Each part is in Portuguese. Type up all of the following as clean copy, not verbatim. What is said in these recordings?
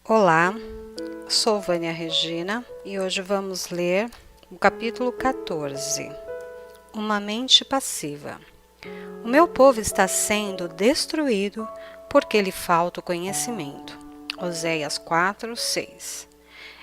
Olá, sou Vânia Regina e hoje vamos ler o capítulo 14, Uma mente passiva. O meu povo está sendo destruído porque lhe falta o conhecimento. Oséias 4, 6.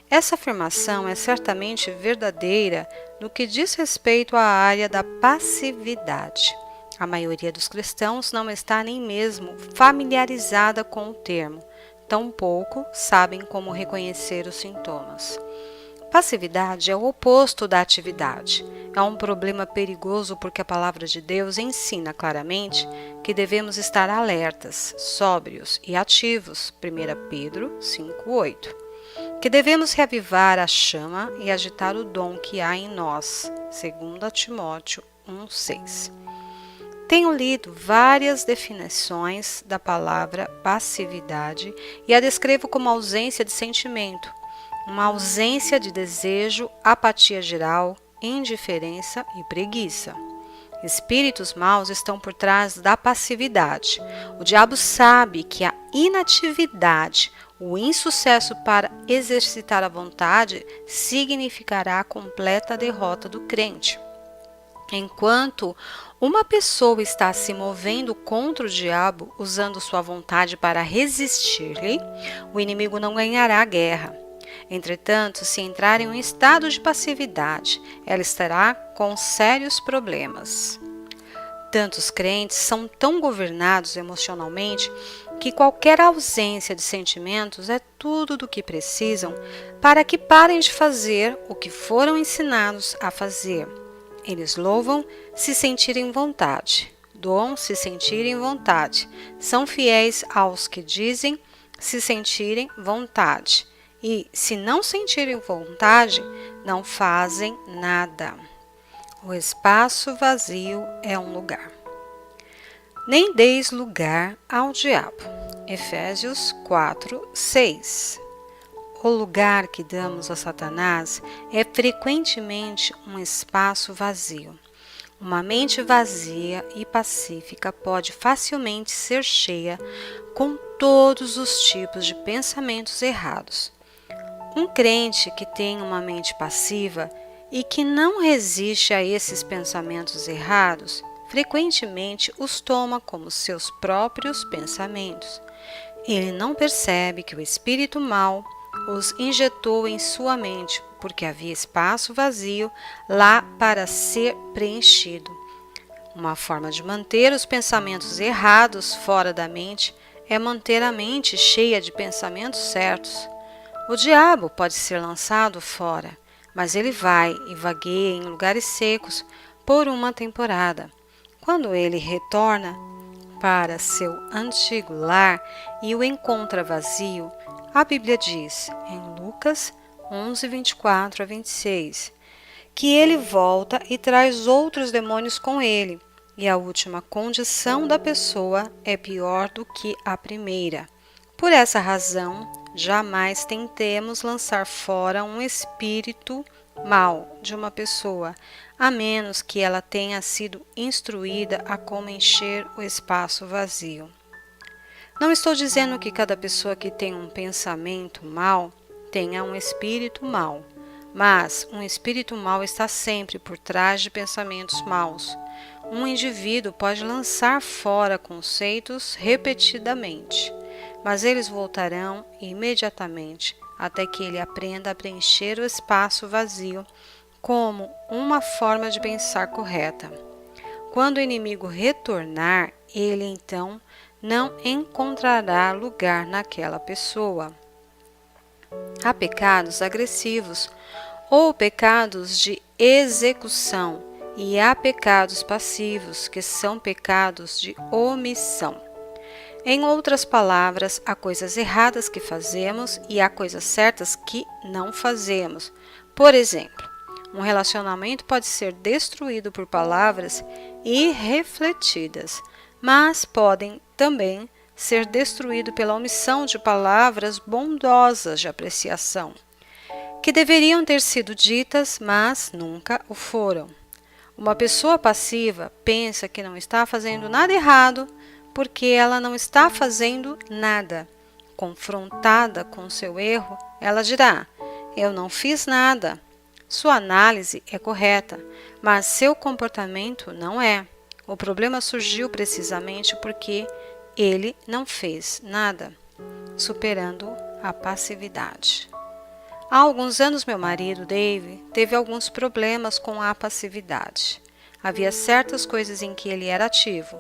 Essa afirmação é certamente verdadeira no que diz respeito à área da passividade. A maioria dos cristãos não está nem mesmo familiarizada com o termo, tampouco sabem como reconhecer os sintomas. Passividade é o oposto da atividade. É um problema perigoso porque a palavra de Deus ensina claramente que devemos estar alertas, sóbrios e ativos. 1 Pedro 5:8. Que devemos reavivar a chama e agitar o dom que há em nós. 2 Timóteo 1:6. Tenho lido várias definições da palavra passividade e a descrevo como ausência de sentimento, uma ausência de desejo, apatia geral, indiferença e preguiça. Espíritos maus estão por trás da passividade. O diabo sabe que a inatividade, o insucesso para exercitar a vontade, significará a completa derrota do crente. Enquanto uma pessoa está se movendo contra o diabo, usando sua vontade para resistir-lhe, o inimigo não ganhará a guerra. Entretanto, se entrar em um estado de passividade, ela estará com sérios problemas. Tantos crentes são tão governados emocionalmente que qualquer ausência de sentimentos é tudo do que precisam para que parem de fazer o que foram ensinados a fazer. Eles louvam se sentirem vontade, doam se sentirem vontade, são fiéis aos que dizem se sentirem vontade e, se não sentirem vontade, não fazem nada. O espaço vazio é um lugar. Nem deis lugar ao diabo. Efésios 4, 6. O lugar que damos a Satanás é frequentemente um espaço vazio. Uma mente vazia e pacífica pode facilmente ser cheia com todos os tipos de pensamentos errados. Um crente que tem uma mente passiva e que não resiste a esses pensamentos errados, frequentemente os toma como seus próprios pensamentos. Ele não percebe que o espírito mau os injetou em sua mente, porque havia espaço vazio lá para ser preenchido. Uma forma de manter os pensamentos errados fora da mente é manter a mente cheia de pensamentos certos. O diabo pode ser lançado fora, mas ele vai e vagueia em lugares secos por uma temporada. Quando ele retorna para seu antigo lar e o encontra vazio, a Bíblia diz, em Lucas 11, 24 a 26, que ele volta e traz outros demônios com ele, e a última condição da pessoa é pior do que a primeira. Por essa razão, jamais tentemos lançar fora um espírito mau de uma pessoa, a menos que ela tenha sido instruída a como encher o espaço vazio. Não estou dizendo que cada pessoa que tem um pensamento mau tenha um espírito mau, mas um espírito mau está sempre por trás de pensamentos maus. Um indivíduo pode lançar fora conceitos repetidamente, mas eles voltarão imediatamente até que ele aprenda a preencher o espaço vazio como uma forma de pensar correta. Quando o inimigo retornar, ele então não encontrará lugar naquela pessoa. Há pecados agressivos ou pecados de execução e há pecados passivos, que são pecados de omissão. Em outras palavras, há coisas erradas que fazemos e há coisas certas que não fazemos. Por exemplo, um relacionamento pode ser destruído por palavras irrefletidas, mas podem também ser destruído pela omissão de palavras bondosas de apreciação, que deveriam ter sido ditas, mas nunca o foram. Uma pessoa passiva pensa que não está fazendo nada errado porque ela não está fazendo nada. confrontada com seu erro, ela dirá: eu não fiz nada. Sua análise é correta, mas seu comportamento não é. O problema surgiu precisamente porque ele não fez nada, superando a passividade. Há alguns anos, meu marido, Dave, teve alguns problemas com a passividade. Havia certas coisas em que ele era ativo.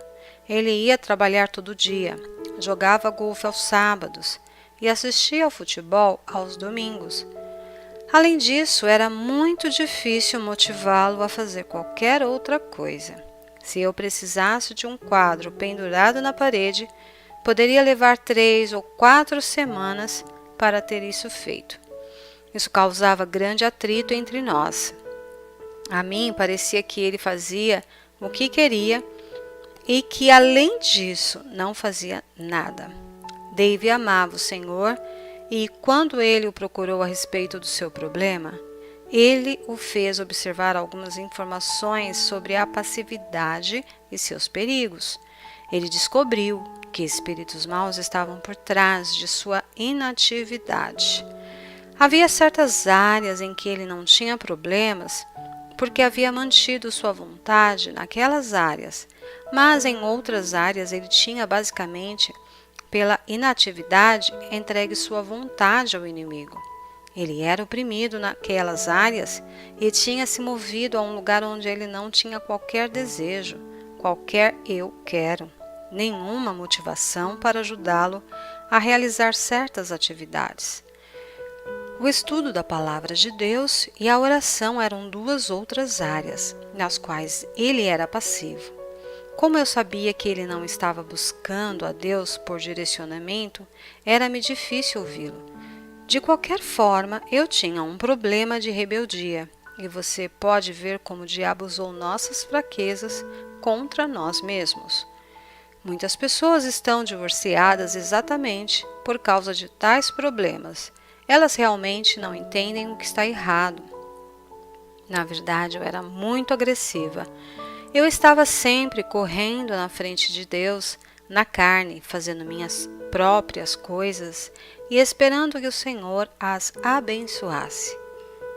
Ele ia trabalhar todo dia, jogava golfe aos sábados e assistia ao futebol aos domingos. Além disso, era muito difícil motivá-lo a fazer qualquer outra coisa. Se eu precisasse de um quadro pendurado na parede, poderia levar 3 ou 4 semanas para ter isso feito. Isso causava grande atrito entre nós. A mim parecia que ele fazia o que queria e que, além disso, não fazia nada. Dave amava o Senhor e, quando ele o procurou a respeito do seu problema, ele o fez observar algumas informações sobre a passividade e seus perigos. Ele descobriu que espíritos maus estavam por trás de sua inatividade. Havia certas áreas em que ele não tinha problemas porque havia mantido sua vontade naquelas áreas, mas em outras áreas ele tinha basicamente, pela inatividade, entregue sua vontade ao inimigo. Ele era oprimido naquelas áreas e tinha se movido a um lugar onde ele não tinha qualquer desejo, qualquer eu quero, nenhuma motivação para ajudá-lo a realizar certas atividades. O estudo da palavra de Deus e a oração eram 2 outras áreas nas quais ele era passivo. Como eu sabia que ele não estava buscando a Deus por direcionamento, era-me difícil ouvi-lo. De qualquer forma, eu tinha um problema de rebeldia, e você pode ver como o diabo usou nossas fraquezas contra nós mesmos. Muitas pessoas estão divorciadas exatamente por causa de tais problemas. Elas realmente não entendem o que está errado. Na verdade, eu era muito agressiva. Eu estava sempre correndo na frente de Deus, na carne, fazendo minhas próprias coisas e esperando que o Senhor as abençoasse.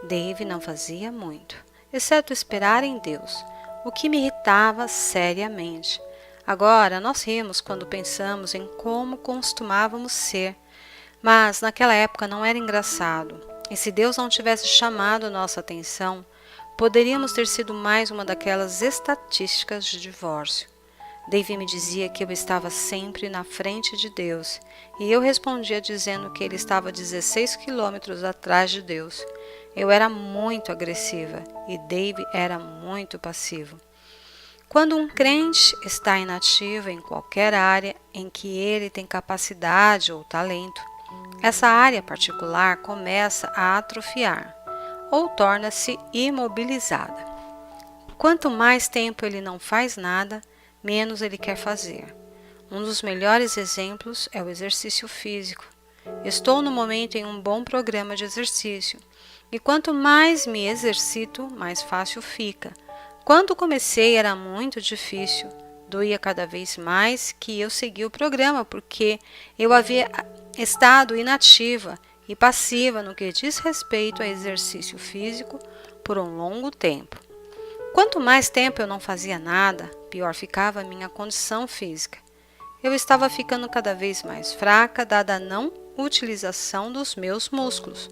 Dave não fazia muito, exceto esperar em Deus, o que me irritava seriamente. Agora, nós rimos quando pensamos em como costumávamos ser, mas naquela época não era engraçado, e se Deus não tivesse chamado nossa atenção, poderíamos ter sido mais uma daquelas estatísticas de divórcio. Dave me dizia que eu estava sempre na frente de Deus, e eu respondia dizendo que ele estava 16 quilômetros atrás de Deus. Eu era muito agressiva e Dave era muito passivo. Quando um crente está inativo em qualquer área em que ele tem capacidade ou talento, essa área particular começa a atrofiar ou torna-se imobilizada. Quanto mais tempo ele não faz nada, menos ele quer fazer. Um dos melhores exemplos é o exercício físico. Estou no momento em um bom programa de exercício, e quanto mais me exercito, mais fácil fica. Quando comecei era muito difícil, doía cada vez mais que eu segui o programa, porque eu havia estado inativa e passiva no que diz respeito a exercício físico por um longo tempo. Quanto mais tempo eu não fazia nada, pior ficava a minha condição física. Eu estava ficando cada vez mais fraca, dada a não utilização dos meus músculos.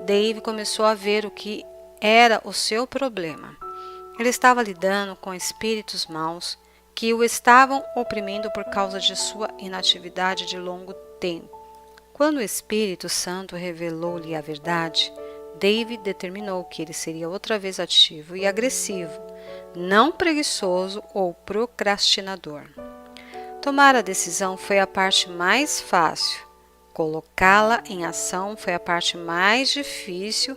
Dave começou a ver o que era o seu problema. Ele estava lidando com espíritos maus que o estavam oprimindo por causa de sua inatividade de longo tempo. Quando o Espírito Santo revelou-lhe a verdade, Dave determinou que ele seria outra vez ativo e agressivo, não preguiçoso ou procrastinador. Tomar a decisão foi a parte mais fácil. Colocá-la em ação foi a parte mais difícil,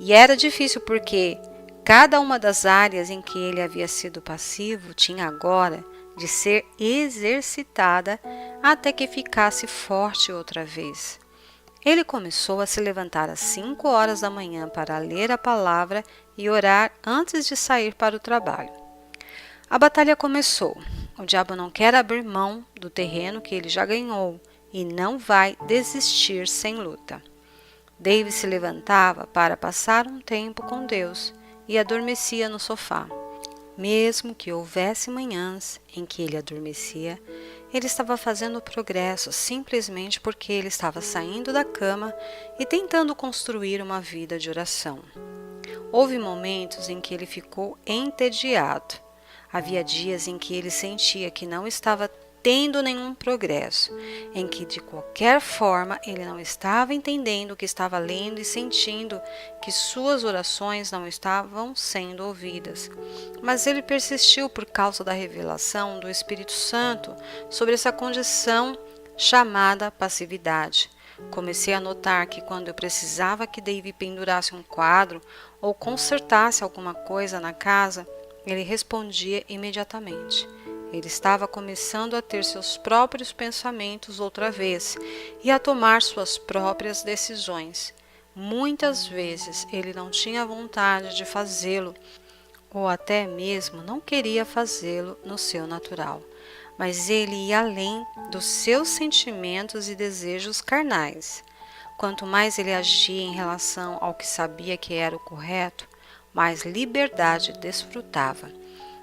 e era difícil porque cada uma das áreas em que ele havia sido passivo tinha agora de ser exercitada até que ficasse forte outra vez. Ele começou a se levantar às 5 horas da manhã para ler a palavra e orar antes de sair para o trabalho. A batalha começou. O diabo não quer abrir mão do terreno que ele já ganhou e não vai desistir sem luta. David se levantava para passar um tempo com Deus e adormecia no sofá. Mesmo que houvesse manhãs em que ele adormecia, ele estava fazendo progresso simplesmente porque ele estava saindo da cama e tentando construir uma vida de oração. Houve momentos em que ele ficou entediado. Havia dias em que ele sentia que não estava tendo nenhum progresso, em que de qualquer forma ele não estava entendendo o que estava lendo e sentindo que suas orações não estavam sendo ouvidas. Mas ele persistiu por causa da revelação do Espírito Santo sobre essa condição chamada passividade. Comecei a notar que quando eu precisava que David pendurasse um quadro ou consertasse alguma coisa na casa, ele respondia imediatamente. Ele estava começando a ter seus próprios pensamentos outra vez e a tomar suas próprias decisões. Muitas vezes ele não tinha vontade de fazê-lo, ou até mesmo não queria fazê-lo no seu natural, mas ele ia além dos seus sentimentos e desejos carnais. Quanto mais ele agia em relação ao que sabia que era o correto, mais liberdade desfrutava.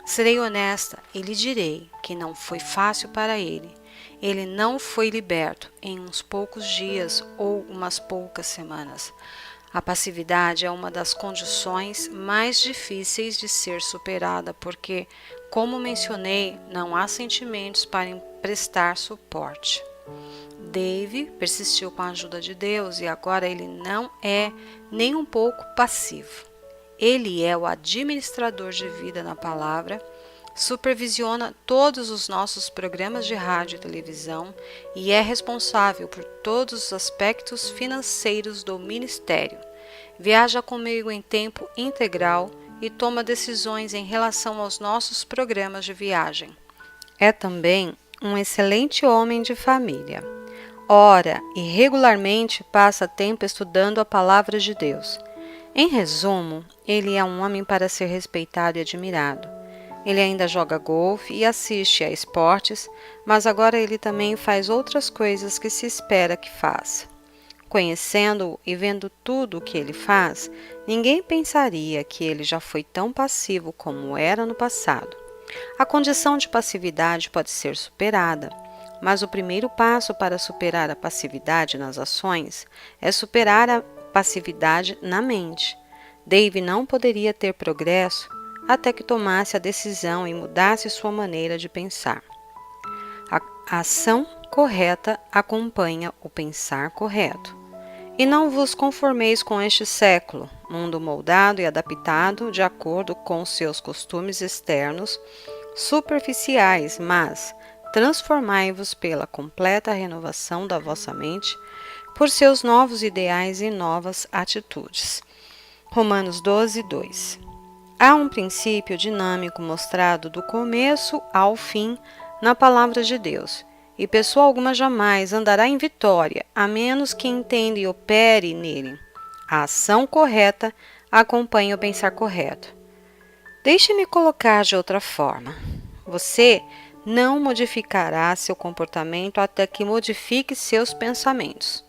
Serei honesta e lhe direi que não foi fácil para ele. Ele não foi liberto em uns poucos dias ou umas poucas semanas. A passividade é uma das condições mais difíceis de ser superada porque, como mencionei, não há sentimentos para emprestar suporte. David persistiu com a ajuda de Deus e agora ele não é nem um pouco passivo. Ele é o administrador de vida na palavra, supervisiona todos os nossos programas de rádio e televisão e é responsável por todos os aspectos financeiros do ministério. Viaja comigo em tempo integral e toma decisões em relação aos nossos programas de viagem. É também um excelente homem de família. Ora e regularmente passa tempo estudando a palavra de Deus. Em resumo, ele é um homem para ser respeitado e admirado. Ele ainda joga golfe e assiste a esportes, mas agora ele também faz outras coisas que se espera que faça. Conhecendo-o e vendo tudo o que ele faz, ninguém pensaria que ele já foi tão passivo como era no passado. A condição de passividade pode ser superada, mas o primeiro passo para superar a passividade nas ações é superar a passividade na mente. David não poderia ter progresso até que tomasse a decisão e mudasse sua maneira de pensar. A ação correta acompanha o pensar correto. E não vos conformeis com este século, mundo moldado e adaptado de acordo com seus costumes externos, superficiais, mas transformai-vos pela completa renovação da vossa mente, por seus novos ideais e novas atitudes. Romanos 12, 2. Há um princípio dinâmico mostrado do começo ao fim na palavra de Deus, e pessoa alguma jamais andará em vitória, a menos que entenda e opere nele. A ação correta acompanha o pensar correto. Deixe-me colocar de outra forma. Você não modificará seu comportamento até que modifique seus pensamentos.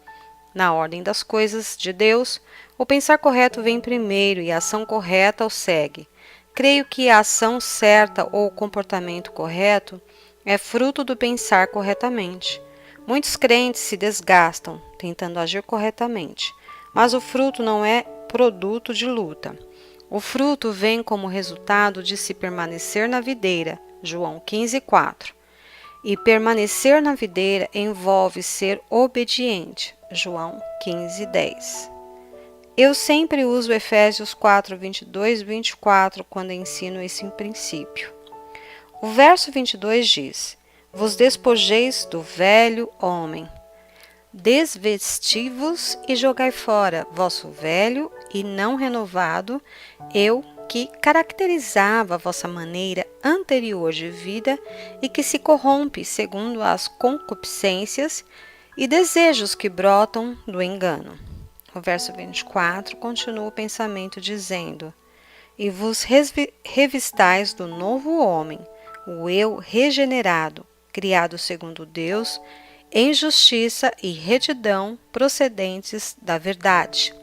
Na ordem das coisas de Deus, o pensar correto vem primeiro e a ação correta o segue. Creio que a ação certa ou o comportamento correto é fruto do pensar corretamente. Muitos crentes se desgastam tentando agir corretamente, mas o fruto não é produto de luta. O fruto vem como resultado de se permanecer na videira, João 15:4. E permanecer na videira envolve ser obediente, João 15:10. Eu sempre uso Efésios 4:22 e 24 quando ensino esse princípio. O verso 22 diz: Vos despojeis do velho homem, desvesti-vos e jogai fora vosso velho e não renovado, que caracterizava a vossa maneira anterior de vida e que se corrompe segundo as concupiscências e desejos que brotam do engano. O verso 24 continua o pensamento dizendo: E vos revistais do novo homem, o eu regenerado, criado segundo Deus, em justiça e retidão procedentes da verdade.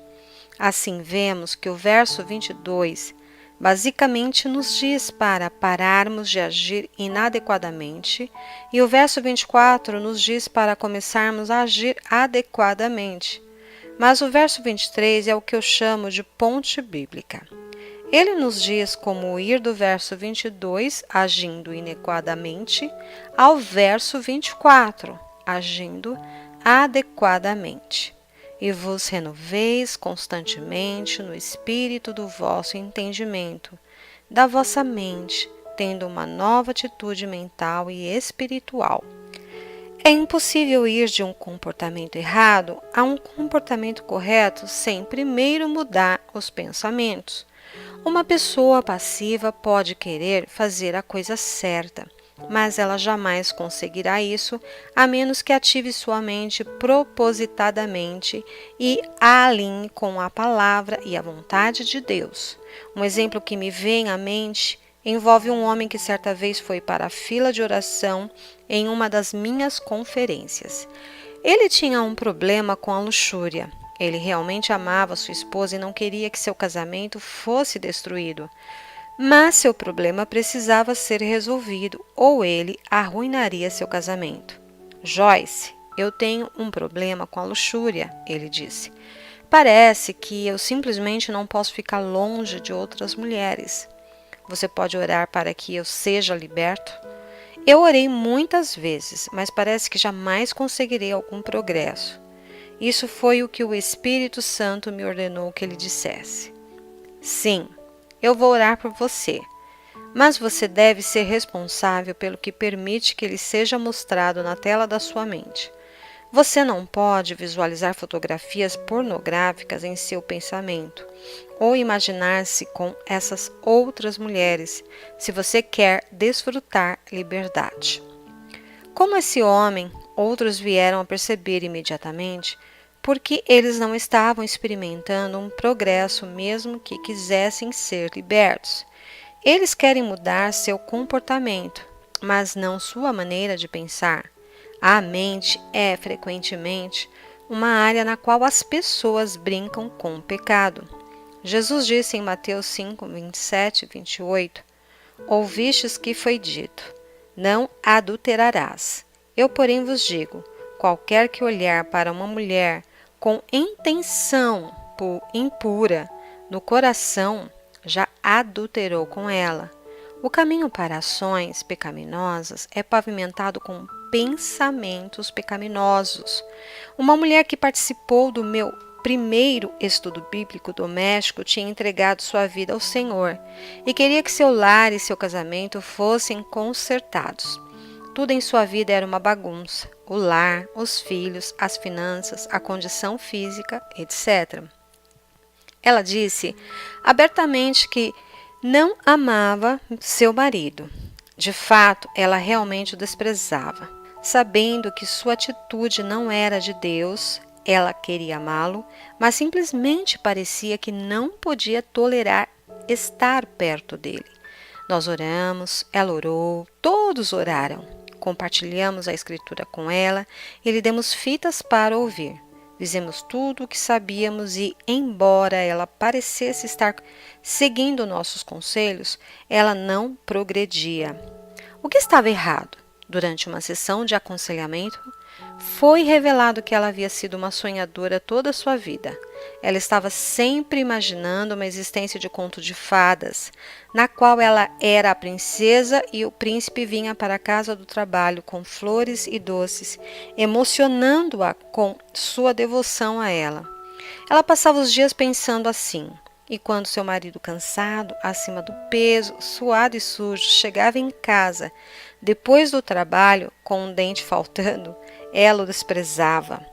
Assim, vemos que o verso 22 basicamente nos diz para pararmos de agir inadequadamente, e o verso 24 nos diz para começarmos a agir adequadamente. Mas o verso 23 é o que eu chamo de ponte bíblica. Ele nos diz como ir do verso 22, agindo inadequadamente, ao verso 24, agindo adequadamente. E vos renoveis constantemente no espírito do vosso entendimento, da vossa mente, tendo uma nova atitude mental e espiritual. É impossível ir de um comportamento errado a um comportamento correto sem primeiro mudar os pensamentos. Uma pessoa passiva pode querer fazer a coisa certa, mas ela jamais conseguirá isso a menos que ative sua mente propositadamente e a alinhe com a palavra e a vontade de Deus. Um exemplo que me vem à mente envolve um homem que certa vez foi para a fila de oração em uma das minhas conferências. Ele tinha um problema com a luxúria. Ele realmente amava sua esposa e não queria que seu casamento fosse destruído. Mas seu problema precisava ser resolvido ou ele arruinaria seu casamento. Joyce, eu tenho um problema com a luxúria, ele disse. Parece que eu simplesmente não posso ficar longe de outras mulheres. Você pode orar para que eu seja liberto? Eu orei muitas vezes, mas parece que jamais conseguirei algum progresso. Isso foi o que o Espírito Santo me ordenou que ele dissesse. Sim, eu vou orar por você, mas você deve ser responsável pelo que permite que ele seja mostrado na tela da sua mente. Você não pode visualizar fotografias pornográficas em seu pensamento ou imaginar-se com essas outras mulheres se você quer desfrutar liberdade. Como esse homem, outros vieram a perceber imediatamente porque eles não estavam experimentando um progresso mesmo que quisessem ser libertos. Eles querem mudar seu comportamento, mas não sua maneira de pensar. A mente é, frequentemente, uma área na qual as pessoas brincam com o pecado. Jesus disse em Mateus 5, 27 e 28, Ouvistes que foi dito, não adulterarás. Eu, porém, vos digo, qualquer que olhar para uma mulher com intenção impura no coração, já adulterou com ela. O caminho para ações pecaminosas é pavimentado com pensamentos pecaminosos. Uma mulher que participou do meu primeiro estudo bíblico doméstico tinha entregado sua vida ao Senhor e queria que seu lar e seu casamento fossem consertados. Tudo em sua vida era uma bagunça: o lar, os filhos, as finanças, a condição física, etc. Ela disse abertamente que não amava seu marido. De fato, ela realmente o desprezava. Sabendo que sua atitude não era de Deus, ela queria amá-lo, mas simplesmente parecia que não podia tolerar estar perto dele. Nós oramos, ela orou, todos oraram. Compartilhamos a escritura com ela e lhe demos fitas para ouvir. Fizemos tudo o que sabíamos e, embora ela parecesse estar seguindo nossos conselhos, ela não progredia. O que estava errado? Durante uma sessão de aconselhamento, foi revelado que ela havia sido uma sonhadora toda a sua vida. Ela estava sempre imaginando uma existência de conto de fadas, na qual ela era a princesa e o príncipe vinha para a casa do trabalho com flores e doces, emocionando-a com sua devoção a ela. Ela passava os dias pensando assim, e quando seu marido, cansado, acima do peso, suado e sujo, chegava em casa, depois do trabalho, com um dente faltando, ela o desprezava.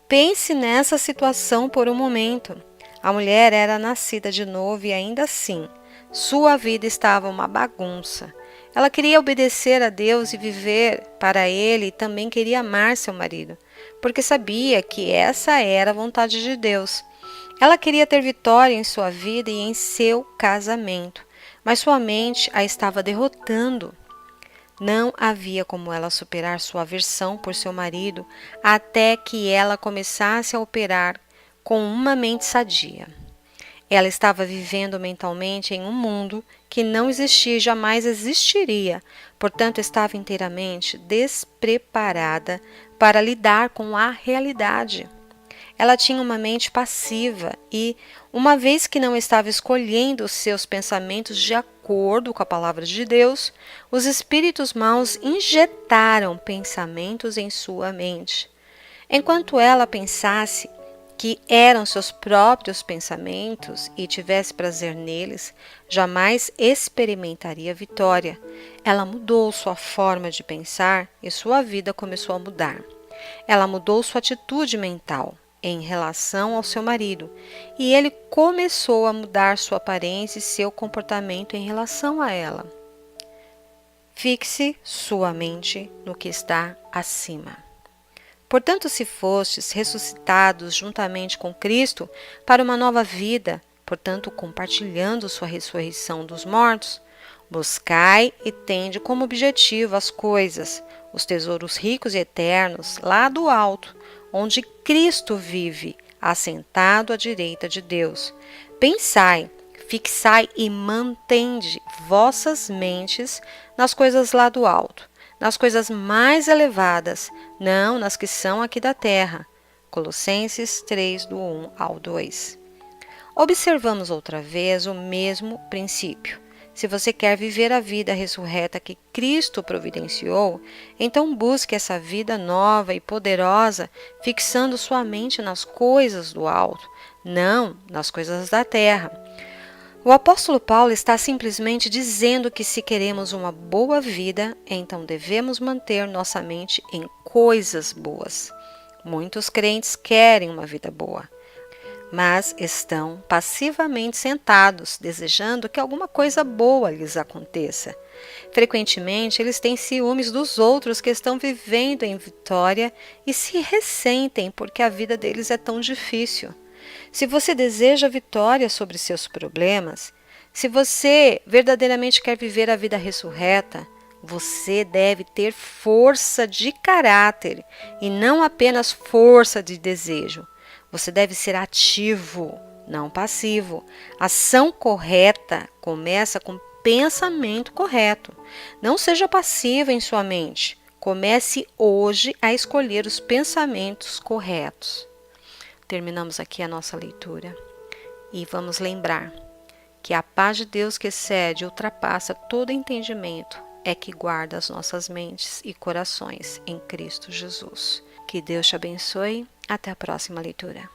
Pense nessa situação por um momento. A mulher era nascida de novo e ainda assim, sua vida estava uma bagunça. Ela queria obedecer a Deus e viver para Ele e também queria amar seu marido, porque sabia que essa era a vontade de Deus. Ela queria ter vitória em sua vida e em seu casamento, mas sua mente a estava derrotando. Não havia como ela superar sua aversão por seu marido até que ela começasse a operar com uma mente sadia. Ela estava vivendo mentalmente em um mundo que não existia e jamais existiria, portanto, estava inteiramente despreparada para lidar com a realidade. Ela tinha uma mente passiva e, uma vez que não estava escolhendo os seus pensamentos de acordo com a palavra de Deus, os espíritos maus injetaram pensamentos em sua mente. Enquanto ela pensasse que eram seus próprios pensamentos e tivesse prazer neles, jamais experimentaria vitória. Ela mudou sua forma de pensar e sua vida começou a mudar. Ela mudou sua atitude mental em relação ao seu marido, e ele começou a mudar sua aparência e seu comportamento em relação a ela. Fixe sua mente no que está acima. Portanto, se fostes ressuscitados juntamente com Cristo para uma nova vida, portanto, compartilhando sua ressurreição dos mortos, buscai e tende como objetivo as coisas, os tesouros ricos e eternos, lá do alto, onde Cristo vive, assentado à direita de Deus. Pensai, fixai e mantende vossas mentes nas coisas lá do alto, nas coisas mais elevadas, não nas que são aqui da terra. Colossenses 3, do 1 ao 2. Observamos outra vez o mesmo princípio. Se você quer viver a vida ressurreta que Cristo providenciou, então busque essa vida nova e poderosa, fixando sua mente nas coisas do alto, não nas coisas da terra. O apóstolo Paulo está simplesmente dizendo que se queremos uma boa vida, então devemos manter nossa mente em coisas boas. Muitos crentes querem uma vida boa, mas estão passivamente sentados, desejando que alguma coisa boa lhes aconteça. Frequentemente, eles têm ciúmes dos outros que estão vivendo em vitória e se ressentem porque a vida deles é tão difícil. Se você deseja vitória sobre seus problemas, se você verdadeiramente quer viver a vida ressurreta, você deve ter força de caráter e não apenas força de desejo. Você deve ser ativo, não passivo. Ação correta começa com pensamento correto. Não seja passivo em sua mente. Comece hoje a escolher os pensamentos corretos. Terminamos aqui a nossa leitura e vamos lembrar que a paz de Deus que excede e ultrapassa todo entendimento é que guarda as nossas mentes e corações em Cristo Jesus. Que Deus te abençoe. Até a próxima leitura.